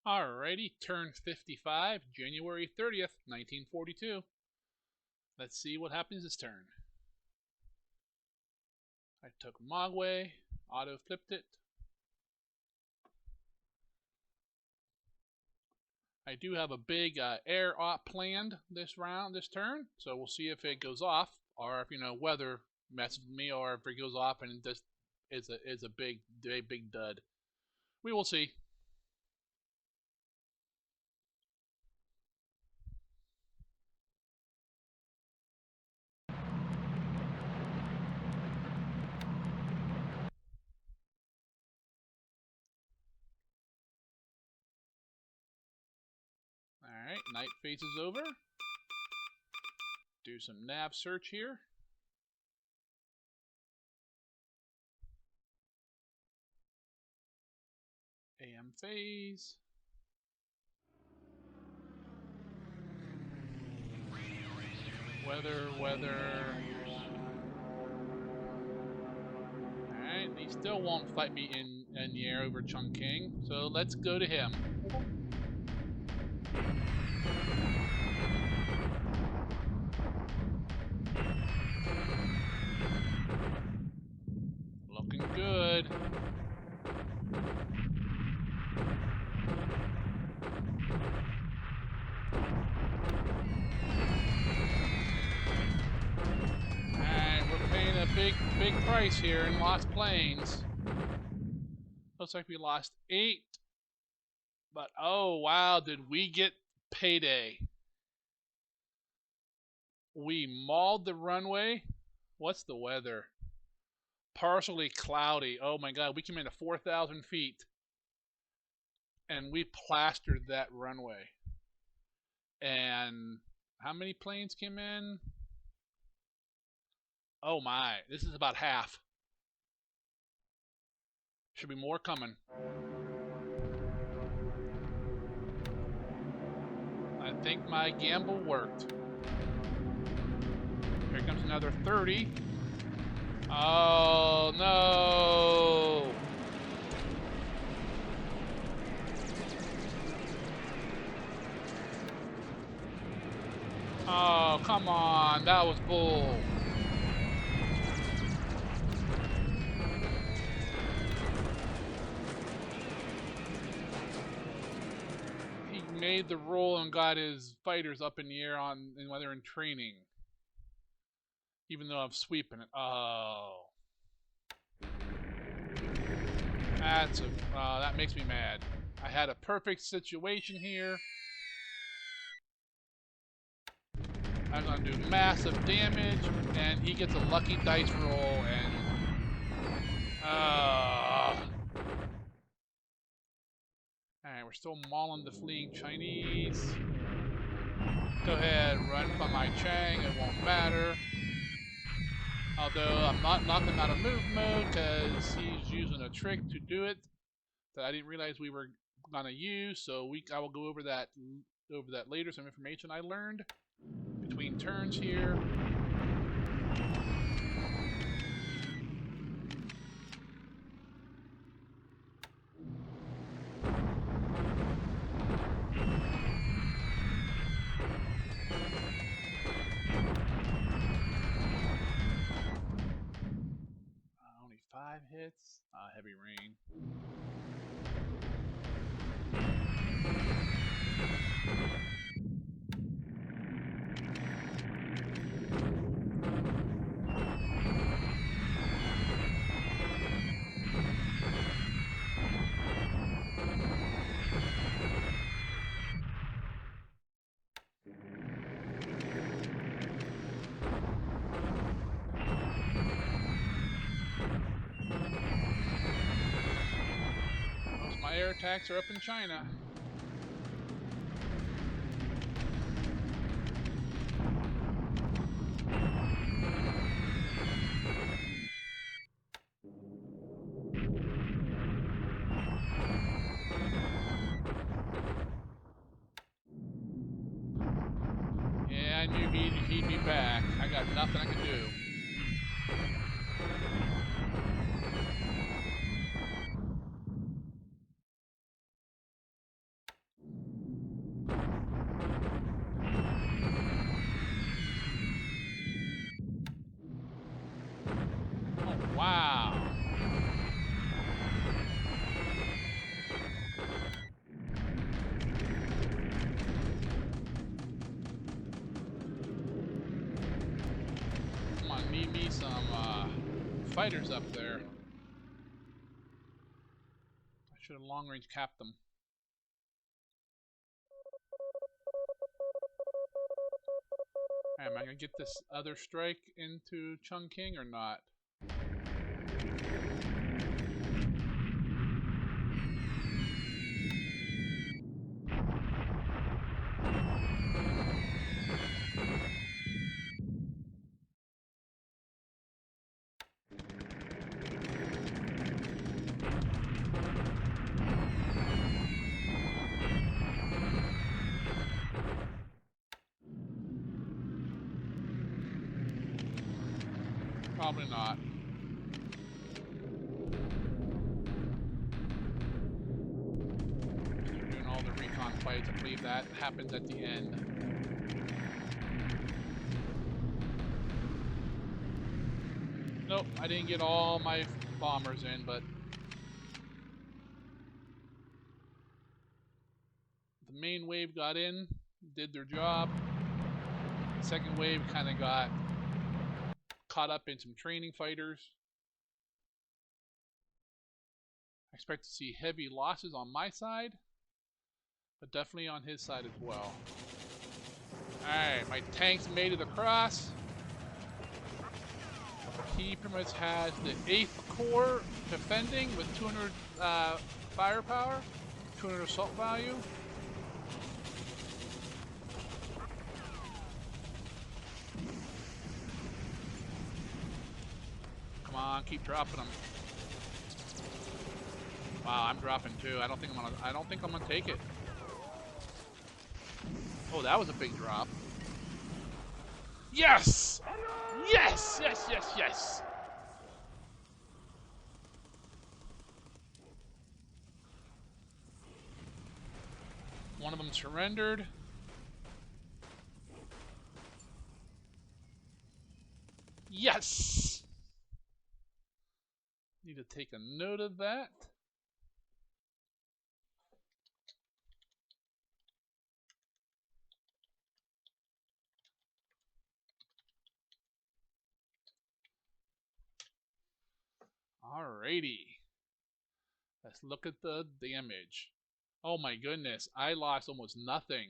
Alrighty, turn 55, January 30th, 1942. Let's see what happens this turn. I took Mogwai, auto flipped it. I do have a big air op planned this turn, so we'll see if it goes off, or if weather messes with me, or if it goes off and just is a big dud. We will see. Alright, night phase is over. Do some nav search here. AM phase. Weather. Alright, he still won't fight me in the air over Chungking, so let's go to him. Looking good. Alright, we're paying a big price here in Lost Plains. Looks like we lost 8. But oh wow, did we get payday. We mauled the runway. What's the weather? Partially cloudy. Oh my god, we came into 4,000 feet. And we plastered that runway. And how many planes came in? Oh my, this is about half. Should be more coming. I think my gamble worked. Here comes another 30. Oh no! Oh, come on, that was bull. He made the roll and got his fighters up in the air while they're in training. Even though I'm sweeping it. Oh. That makes me mad. I had a perfect situation here. I'm gonna do massive damage, and he gets a lucky dice roll, and alright, we're still mauling the fleeing Chinese. Go ahead, run from my Chang, it won't matter. Although I'm not knocking him out of move mode because he's using a trick to do it that I didn't realize we were gonna use. So I will go over that later. Some information I learned between turns here. Only 5 hits. Heavy rain. Air attacks are up in China. Yeah, I knew he'd be back. I got nothing I could do. fighters up there. I should have long-range capped them. Am I going to get this other strike into Chungking or not? Probably not. They're doing all the recon fights. I believe that happens at the end. Nope, I didn't get all my bombers in, but the main wave got in, did their job. The second wave kind of got caught up in some training fighters. I expect to see heavy losses on my side, but definitely on his side as well. Alright, my tanks made it across. He pretty much has the 8th Corps defending with 200 firepower, 200 assault value. Come on, keep dropping them. Wow, I'm dropping too. I don't think I'm gonna take it. Oh, that was a big drop. Yes! Yes! Yes, yes, yes! One of them surrendered. Yes! Need to take a note of that. Alrighty. Let's look at the damage. Oh my goodness, I lost almost nothing.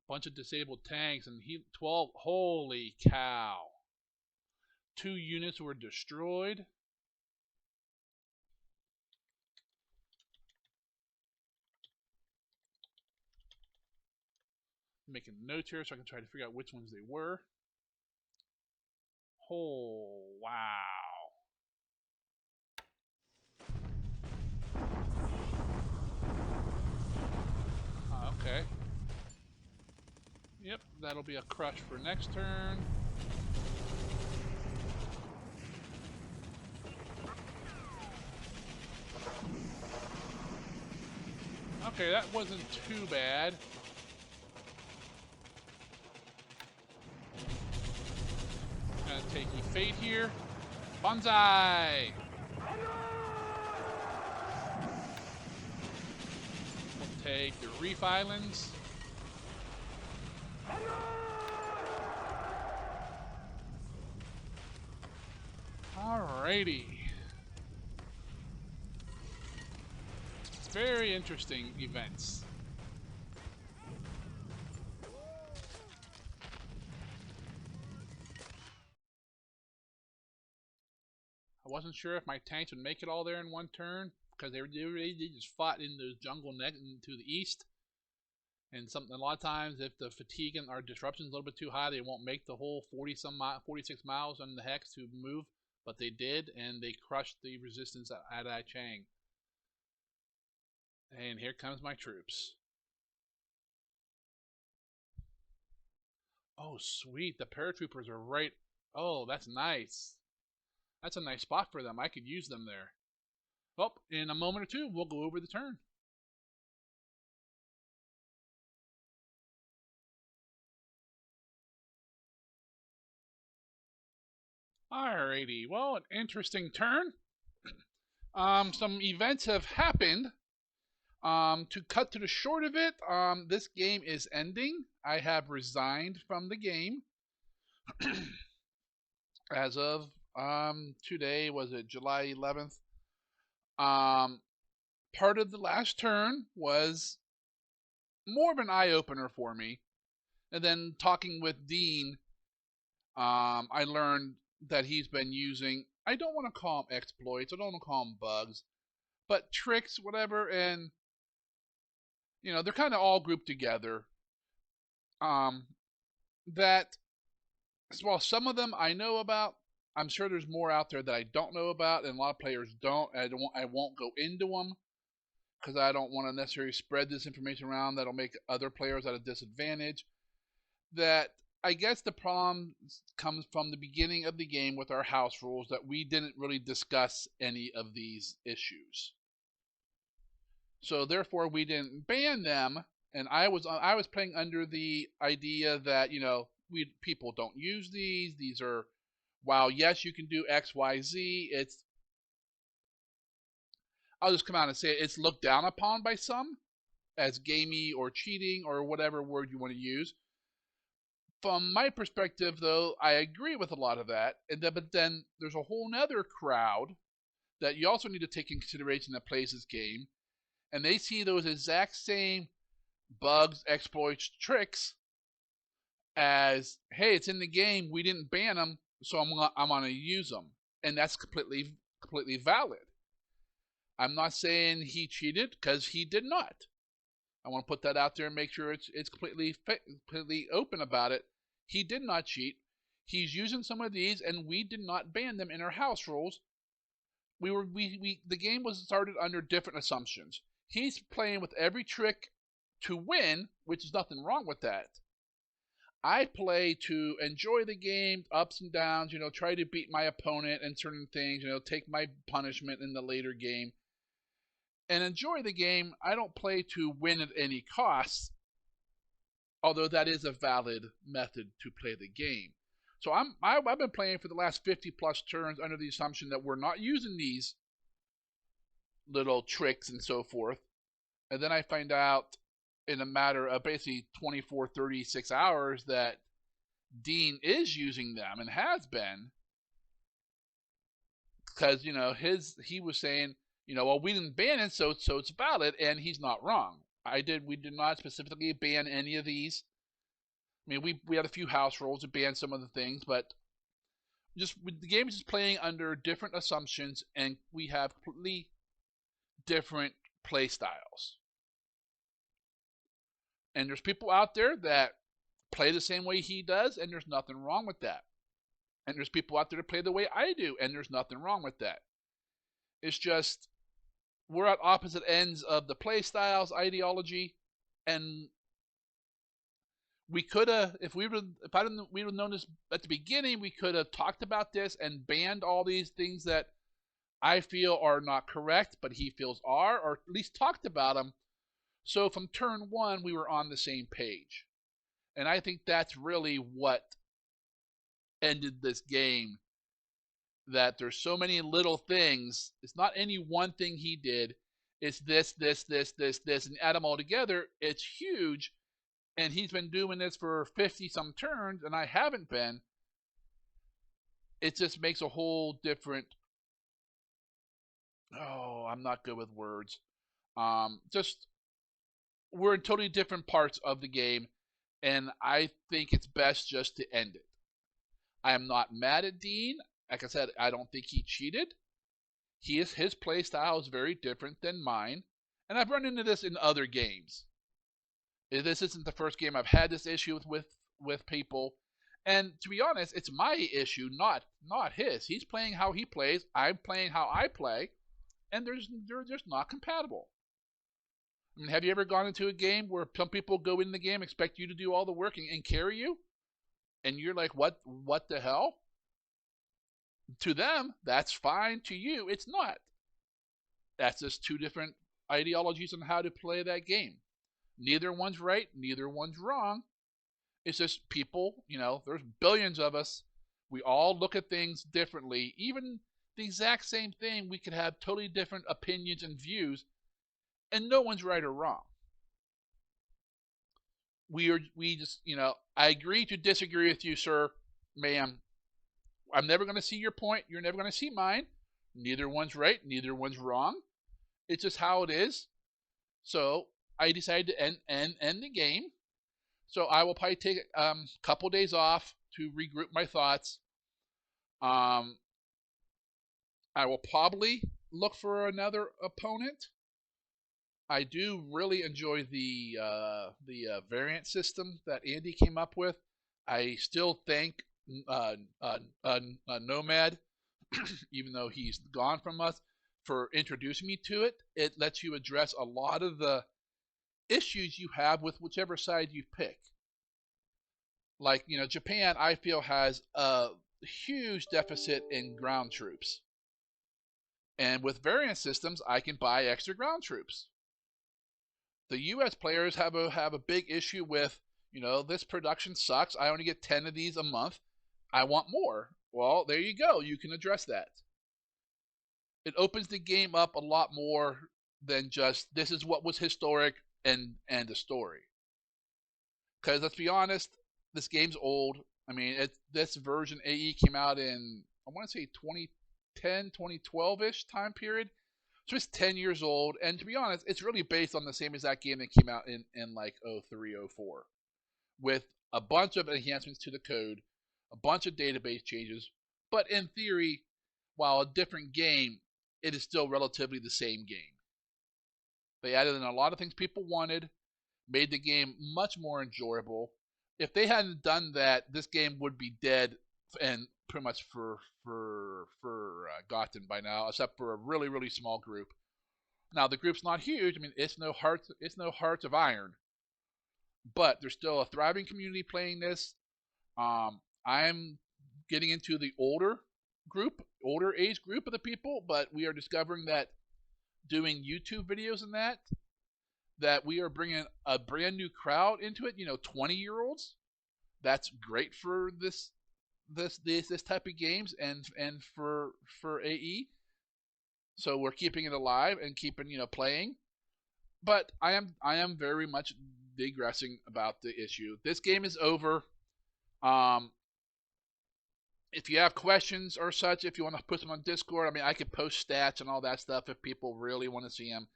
Bunch of disabled tanks and 12. Holy cow. 2 units were destroyed. Making notes here so I can try to figure out which ones they were. Oh, wow. Okay. Yep, that'll be a crush for next turn. Okay, that wasn't too bad. Gonna take Fate here. Banzai! We'll take the Reef Islands. Alrighty. Very interesting events. I wasn't sure if my tanks would make it all there in one turn because they just fought in the jungle next to the east. And a lot of times, if the fatigue and our disruption is a little bit too high, they won't make the whole 46 miles on the hex to move. But they did, and they crushed the resistance at I Chang. And here comes my troops. Oh, sweet. The paratroopers are right. Oh, that's nice. That's a nice spot for them. I could use them there. Well, in a moment or two, we'll go over the turn. Alrighty. Well, an interesting turn. Some events have happened. To cut to the short of it, this game is ending. I have resigned from the game as of Today was it July 11th? Um, Part of the last turn was more of an eye opener for me, and then talking with Dean, I learned that he's been using. I don't want to call them exploits. I don't want to call them bugs, but tricks, whatever, and they're kind of all grouped together. Um, that while some of them I know about, I'm sure there's more out there that I don't know about, and a lot of players don't. I won't go into them because I don't want to necessarily spread this information around that'll make other players at a disadvantage. That I guess the problem comes from the beginning of the game with our house rules that we didn't really discuss any of these issues. So therefore we didn't ban them, and I was playing under the idea that people don't use these. These are, while yes you can do X Y Z, I'll just come out and say it's looked down upon by some as gamey or cheating or whatever word you want to use. From my perspective, though, I agree with a lot of that, but then there's a whole other crowd that you also need to take in consideration that plays this game, and they see those exact same bugs, exploits, tricks as, hey, it's in the game, we didn't ban them, so I'm gonna use them, and that's completely valid. I'm not saying he cheated because he did not. I want to put that out there and make sure it's completely open about it. He did not cheat. He's using some of these, and we did not ban them in our house rules. The game was started under different assumptions. He's playing with every trick to win, which is nothing wrong with that. I play to enjoy the game, ups and downs, try to beat my opponent in certain things, take my punishment in the later game, and enjoy the game. I don't play to win at any cost, although that is a valid method to play the game. So I've been playing for the last 50 plus turns under the assumption that we're not using these little tricks and so forth. And then I find out in a matter of basically 24, 36 hours that Dean is using them and has been, because he was saying, well, we didn't ban it, so it's valid, and he's not wrong. We did not specifically ban any of these. I mean, we had a few house rules to ban some of the things, but the game is just playing under different assumptions, and we have completely different play styles. And there's people out there that play the same way he does, and there's nothing wrong with that. And there's people out there that play the way I do, and there's nothing wrong with that. It's just we're at opposite ends of the play styles, ideology, and we could have, if we'd have known this at the beginning, we could have talked about this and banned all these things that I feel are not correct, but he feels are, or at least talked about them. So from turn one, we were on the same page. And I think that's really what ended this game. That there's so many little things. It's not any one thing he did. It's this, and add them all together. It's huge. And he's been doing this for 50 some turns, and I haven't been. It just makes a whole different. Oh, I'm not good with words. Just we're in totally different parts of the game, and I think it's best just to end it. I am not mad at Dean. Like I said, I don't think he cheated. His play style is very different than mine, and I've run into this in other games. This isn't the first game I've had this issue with people, and to be honest, it's my issue, not his. He's playing how he plays. I'm playing how I play, and they're just not compatible. I mean, have you ever gone into a game where some people go in the game, expect you to do all the work and carry you, and you're like, what the hell? To them, that's fine. To you, it's not. That's just two different ideologies on how to play that game. Neither one's right, neither one's wrong. It's just people, there's billions of us. We all look at things differently. Even the exact same thing, we could have totally different opinions and views, and no one's right or wrong. We just, I agree to disagree with you, sir, ma'am, I'm never going to see your point. You're never going to see mine. Neither one's right. Neither one's wrong. It's just how it is. So I decided to end the game. So I will probably take a couple days off to regroup my thoughts. I will probably look for another opponent. I do really enjoy the variant system that Andy came up with. I still thank Nomad, even though he's gone from us, for introducing me to it. It lets you address a lot of the issues you have with whichever side you pick. Like, Japan, I feel, has a huge deficit in ground troops. And with variant systems, I can buy extra ground troops. The U.S. players have a big issue with, this production sucks. I only get 10 of these a month. I want more. Well, there you go. You can address that. It opens the game up a lot more than just this is what was historic and a story. Because let's be honest, this game's old. I mean, this version AE came out in, I want to say 2010, 2012-ish time period. So it's 10 years old, and to be honest, it's really based on the same exact game that came out in like 03, 04, with a bunch of enhancements to the code, a bunch of database changes, but in theory, while a different game, it is still relatively the same game. They added in a lot of things people wanted, made the game much more enjoyable. If they hadn't done that, this game would be dead and pretty much forgotten by now, except for a really, really small group. Now the group's not huge. I mean, it's no Hearts of Iron, but there's still a thriving community playing this. I'm getting into the older age group of the people, but we are discovering that doing YouTube videos and that we are bringing a brand new crowd into it. 20-year-olds. That's great for this type of games and for AE. So we're keeping it alive and keeping playing. But I am very much digressing about the issue. This game is over. If you have questions or such, if you want to put them on Discord, I mean, I could post stats and all that stuff if people really want to see them.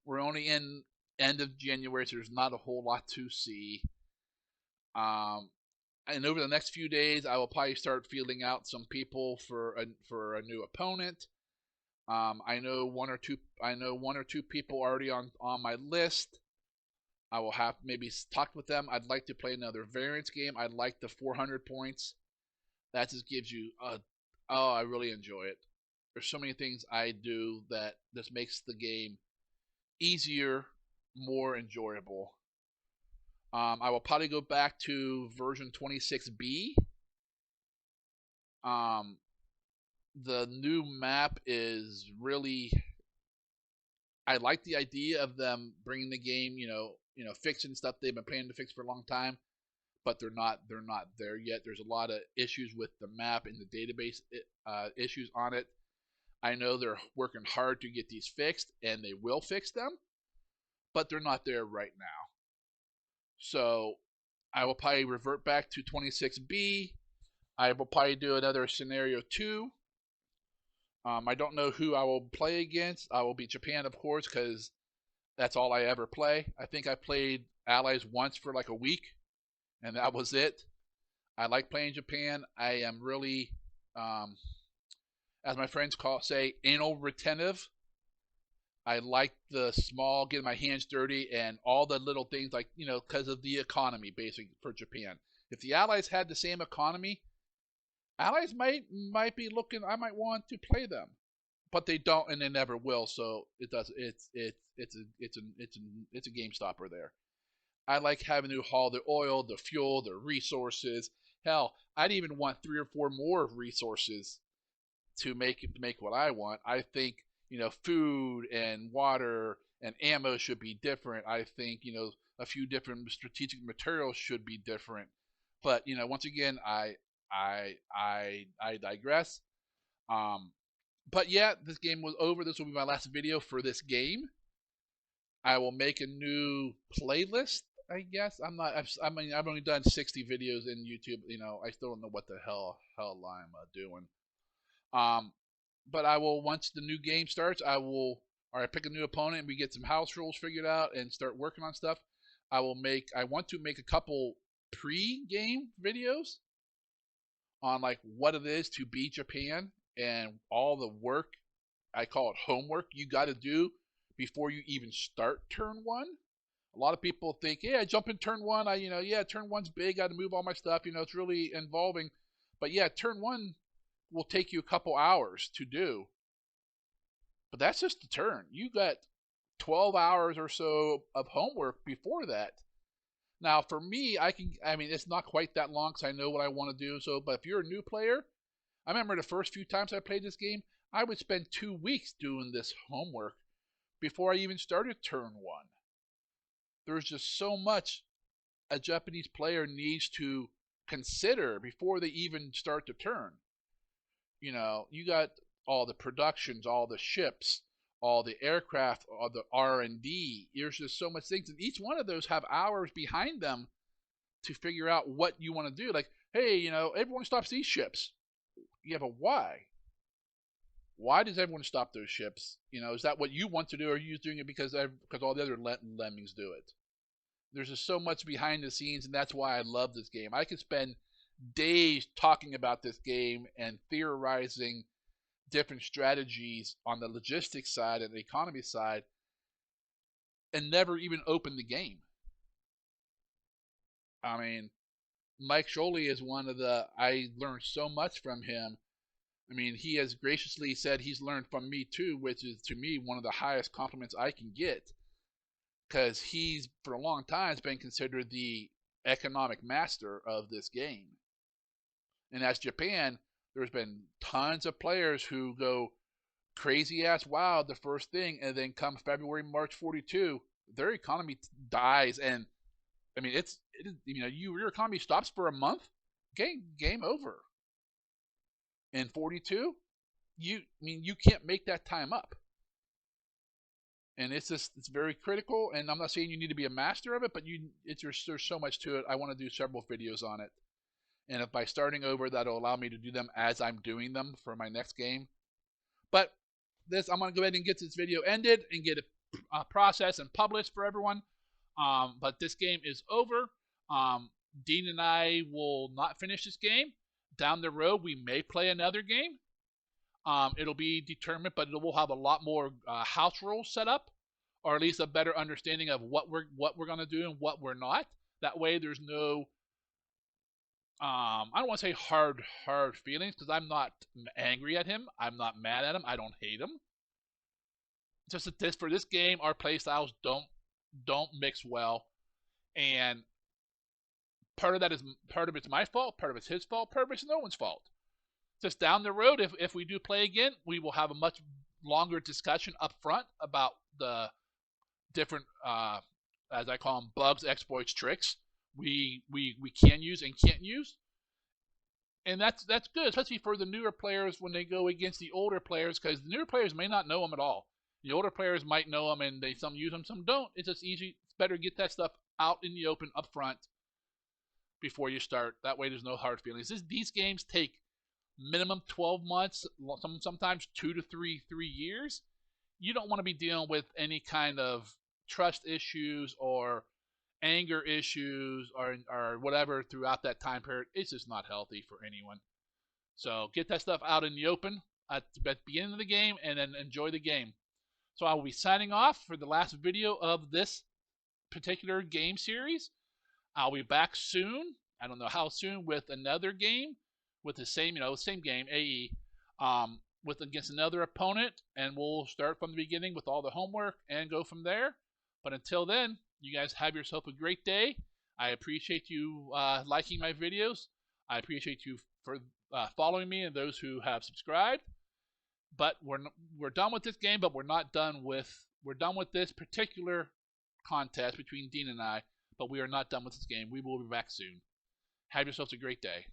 We're only in end of January, so there's not a whole lot to see. And over the next few days, I will probably start feeling out some people for a new opponent. I know one or two people already on my list. I will have maybe talk with them. I'd like to play another variance game. I'd like the 400 points. That just gives you I really enjoy it. There's so many things I do that just makes the game easier, more enjoyable. I will probably go back to version 26B. The new map is really, I like the idea of them bringing the game, fixing stuff they've been planning to fix for a long time, but they're not there yet. There's a lot of issues with the map and the database issues on it. I know they're working hard to get these fixed, and they will fix them, but they're not there right now. So I will probably revert back to 26B. I will probably do another scenario 2. I don't know who I will play against. I will be Japan, of course, because that's all I ever play. I think I played Allies once for like a week, and that was it. I like playing Japan. I am really, as my friends say, anal retentive. I like the small, getting my hands dirty, and all the little things like, because of the economy, basically, for Japan. If the Allies had the same economy, Allies might be looking. I might want to play them, but they don't, and they never will. So it does. It's a game stopper there. I like having to haul the oil, the fuel, the resources. Hell, I'd even want 3 or 4 more resources to make what I want. I think food and water and ammo should be different. I think a few different strategic materials should be different. But once again, I digress. But yeah, this game was over. This will be my last video for this game. I will make a new playlist I guess I'm not. I mean, I've only done 60 videos in YouTube. You know, I still don't know what the hell I'm doing. Um, but I will, once the new game starts, I will, or I pick a new opponent and we get some house rules figured out and start working on stuff. I want to make a couple pre-game videos on like what it is to beat Japan and all the work, I call it homework, you got to do before you even start turn one. A lot of people think, yeah, I jump in turn one. Yeah, turn one's big. I got to move all my stuff. It's really involving. But yeah, turn one will take you a couple hours to do. But that's just the turn. You got 12 hours or so of homework before that. Now, for me, I mean, it's not quite that long because I know what I want to do. So, but if you're a new player, I remember the first few times I played this game, I would spend 2 weeks doing this homework before I even started turn one. There's just so much a Japanese player needs to consider before they even start to turn. You got all the productions, all the ships, all the aircraft, all the R&D. There's just so much things, and each one of those have hours behind them to figure out what you want to do. Like, hey, everyone stops these ships. You have a why. Why does everyone stop those ships? Is that what you want to do, or are you doing it because all the other lemmings do it? There's just so much behind the scenes, and that's why I love this game. I could spend days talking about this game and theorizing different strategies on the logistics side and the economy side and never even open the game. I mean, Mike Sholey is I learned so much from him. I mean, he has graciously said he's learned from me too, which is to me one of the highest compliments I can get, because he's for a long time has been considered the economic master of this game. And as Japan, there's been tons of players who go crazy ass wild the first thing, and then come February, March 42, their economy dies. And I mean, your economy stops for a month, game over. In 42, you can't make that time up. And it's very critical. And I'm not saying you need to be a master of it, but there's so much to it. I want to do several videos on it. And if by starting over, that'll allow me to do them as I'm doing them for my next game. But I'm going to go ahead and get this video ended and get it processed and published for everyone. But this game is over. Dean and I will not finish this game. Down the road, we may play another game. It'll be determined, but it will have a lot more house rules set up, or at least a better understanding of what we're going to do and what we're not. That way, there's no I don't want to say hard feelings, because I'm not angry at him. I'm not mad at him. I don't hate him. Just that for this game, our play styles don't mix well, and part of it's my fault, part of it's his fault, part of it's no one's fault. Just down the road, if we do play again, we will have a much longer discussion up front about the different, as I call them, bugs, exploits, tricks we can use and can't use. And that's good, especially for the newer players when they go against the older players, because the newer players may not know them at all. The older players might know them, and some use them, some don't. It's just easy. It's better to get that stuff out in the open up front before you start. That way there's no hard feelings. These games take minimum 12 months, sometimes 2 to 3 years. You don't want to be dealing with any kind of trust issues or anger issues or whatever throughout that time period. It's just not healthy for anyone. So get that stuff out in the open at the beginning of the game, and then enjoy the game. So I will be signing off for the last video of this particular game series. I'll be back soon. I don't know how soon, with another game with the same game, AE, with against another opponent, and we'll start from the beginning with all the homework and go from there. But until then, you guys have yourself a great day. I appreciate you liking my videos. I appreciate you for following me, and those who have subscribed. But we're done with this game, but we're done with this particular contest between Dean and I, but we are not done with this game. We will be back soon. Have yourselves a great day.